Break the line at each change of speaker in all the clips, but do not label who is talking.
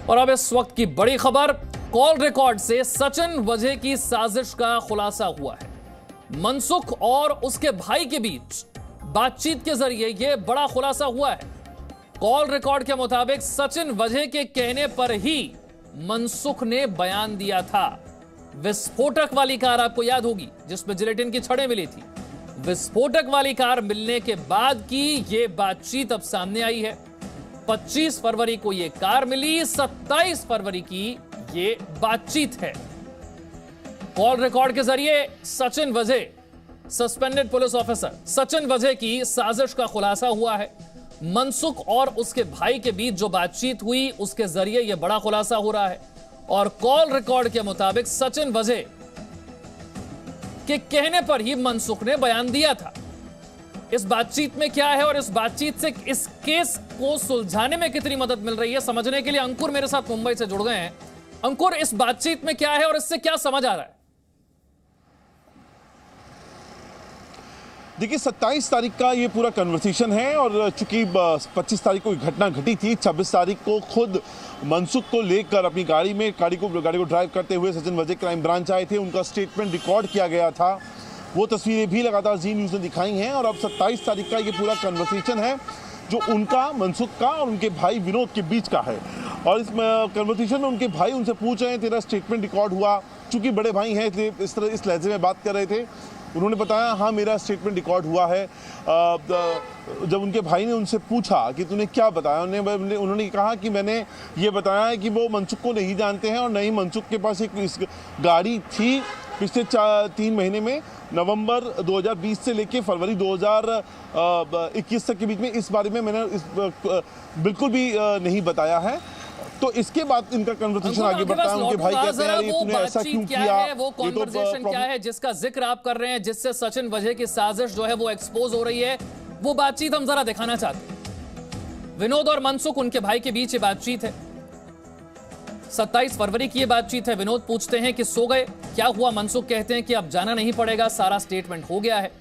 और अब इस वक्त की बड़ी खबर, कॉल रिकॉर्ड से सचिन वजह की साजिश का खुलासा हुआ है। मनसुख और उसके भाई के बीच बातचीत के जरिए यह बड़ा खुलासा हुआ है। कॉल रिकॉर्ड के मुताबिक सचिन वजह के कहने पर ही मनसुख ने बयान दिया था। विस्फोटक वाली कार आपको याद होगी जिसमें जिलेटिन की छड़ें मिली थी। विस्फोटक वाली कार मिलने के बाद की यह बातचीत अब सामने आई है। 25 फरवरी को यह कार मिली, 27 फरवरी की यह बातचीत है। कॉल रिकॉर्ड के जरिए सचिन वजह, सस्पेंडेड पुलिस ऑफिसर सचिन वजह की साजिश का खुलासा हुआ है। मनसुख और उसके भाई के बीच जो बातचीत हुई उसके जरिए यह बड़ा खुलासा हो रहा है। और कॉल रिकॉर्ड के मुताबिक सचिन वजह के कहने पर ही मनसुख ने बयान दिया था। इस बातचीत में क्या है और इस बातचीत से इस केस को सुलझाने में कितनी मदद मिल रही है, समझने के लिए अंकुर मेरे साथ मुंबई से जुड़ गए हैं। अंकुर, इस बातचीत में क्या है और इससे क्या समझ आ रहा है?
देखिए, 27 तारीख का ये पूरा कन्वर्सेशन है और चूंकि 25 तारीख को घटना घटी थी, 26 तारीख को खुद मनसुख को लेकर अपनी गाड़ी को ड्राइव करते हुए सचिन वजह क्राइम ब्रांच आए थे। उनका स्टेटमेंट रिकॉर्ड किया गया था। वो तस्वीरें भी लगातार जी न्यूज़ ने दिखाई हैं। और अब 27 तारीख का ये पूरा कन्वर्सेशन है जो उनका, मनसुख का और उनके भाई विनोद के बीच का है। और इस कन्वर्सेशन में उनके भाई उनसे पूछ रहे हैं, तेरा स्टेटमेंट रिकॉर्ड हुआ? चूंकि बड़े भाई हैं इसलिए इस लहजे में बात कर रहे थे। उन्होंने बताया, हाँ मेरा स्टेटमेंट रिकॉर्ड हुआ है। जब उनके भाई ने उनसे पूछा कि तूने क्या बताया, उन्होंने कहा कि मैंने ये बताया है कि वो मनसुख को नहीं जानते हैं और नहीं मनसुख के पास एक गाड़ी थी पिछले 3 महीने में, नवंबर 2020 से लेकर फरवरी 2021 तक के बीच में। इस बारे में मैंने बिल्कुल भी नहीं बताया है। तो इसके बाद इनका कन्वर्सेशन आगे बढ़ता है। उनके भाई कहते हैं, यार तूने ऐसा क्यों किया?
वो कन्वर्सेशन क्या है जिसका जिक्र आप कर रहे हैं, जिससे सचिन वजह की साजिश जो है वो एक्सपोज हो रही है? वो बातचीत हम जरा दिखाना चाहते हैं। विनोद और मनसुख, उनके भाई के बीच ये बातचीत है। 27 फरवरी की ये बातचीत है। विनोद पूछते हैं कि सो गए, क्या हुआ? मनसुख कहते हैं कि अब जाना नहीं पड़ेगा, सारा स्टेटमेंट हो गया है।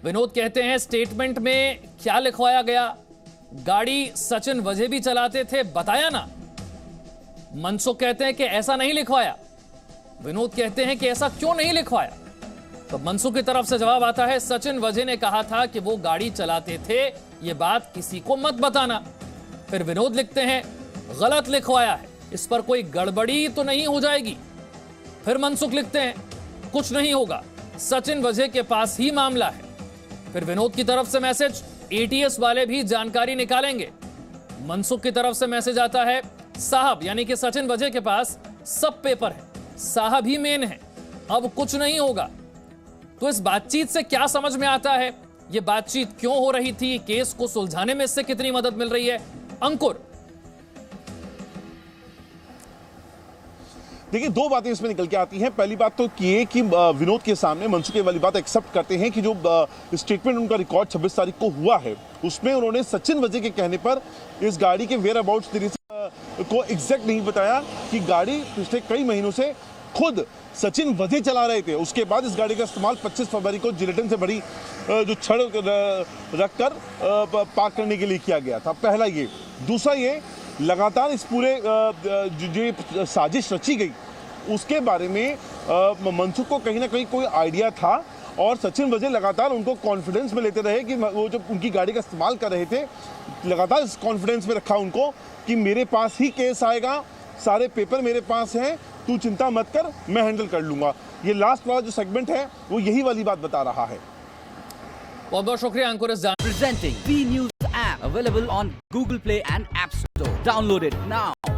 विनोद कहते हैं, स्टेटमेंट में क्या लिखवाया गया? गाड़ी सचिन वजह भी चलाते थे, बताया ना। मनसुख कहते हैं कि ऐसा नहीं लिखवाया। विनोद कहते हैं कि ऐसा क्यों नहीं लिखवाया? तो मनसुख की तरफ से जवाब आता है, सचिन वजह ने कहा था कि वो गाड़ी चलाते थे, ये बात किसी को मत बताना। फिर विनोद लिखते हैं, गलत लिखवाया है, इस पर कोई गड़बड़ी तो नहीं हो जाएगी। फिर मनसुख लिखते हैं, कुछ नहीं होगा, सचिन वजह के पास ही मामला है। फिर विनोद की तरफ से मैसेज, एटीएस वाले भी जानकारी निकालेंगे। मनसुख की तरफ से मैसेज आता है, साहब यानी कि सचिन वजह के पास सब पेपर है, साहब ही मेन है, अब कुछ नहीं होगा। तो इस बातचीत से क्या समझ में आता है? यह बातचीत क्यों हो रही थी? केस को सुलझाने में इससे कितनी मदद मिल रही है? अंकुर,
देखिए, 2 बातें इसमें निकल के आती हैं। पहली बात तो ये कि विनोद के सामने मनसुख वाली बात एक्सेप्ट करते हैं कि जो स्टेटमेंट उनका रिकॉर्ड 26 तारीख को हुआ है उसमें उन्होंने सचिन वजह के कहने पर इस गाड़ी के वेयर अबाउट्स को एग्जैक्ट नहीं बताया कि गाड़ी पिछले कई महीनों से खुद सचिन वजह चला रहे थे। उसके बाद इस गाड़ी का इस्तेमाल 25 फरवरी को जिलेटिन से भरी जो छड़ रखकर पार्क करने के लिए किया गया था। पहला ये। दूसरा ये, लगातार इस पूरे जो साजिश रची गई उसके बारे में मनसुख को कहीं ना कहीं कोई आइडिया था और सचिन वजह लगातार उनको कॉन्फिडेंस में लेते रहे कि वो जब उनकी गाड़ी का इस्तेमाल कर रहे थे, लगातार इस कॉन्फिडेंस में रखा उनको कि मेरे पास ही केस आएगा, सारे पेपर मेरे पास हैं, तू चिंता मत कर, मैं हैंडल कर लूंगा। ये लास्ट वाला जो सेगमेंट है वो यही वाली बात बता रहा है।
बहुत बहुत शुक्रिया अंकुर।
Presenting B News app available on Google Play and App Store. Download it now.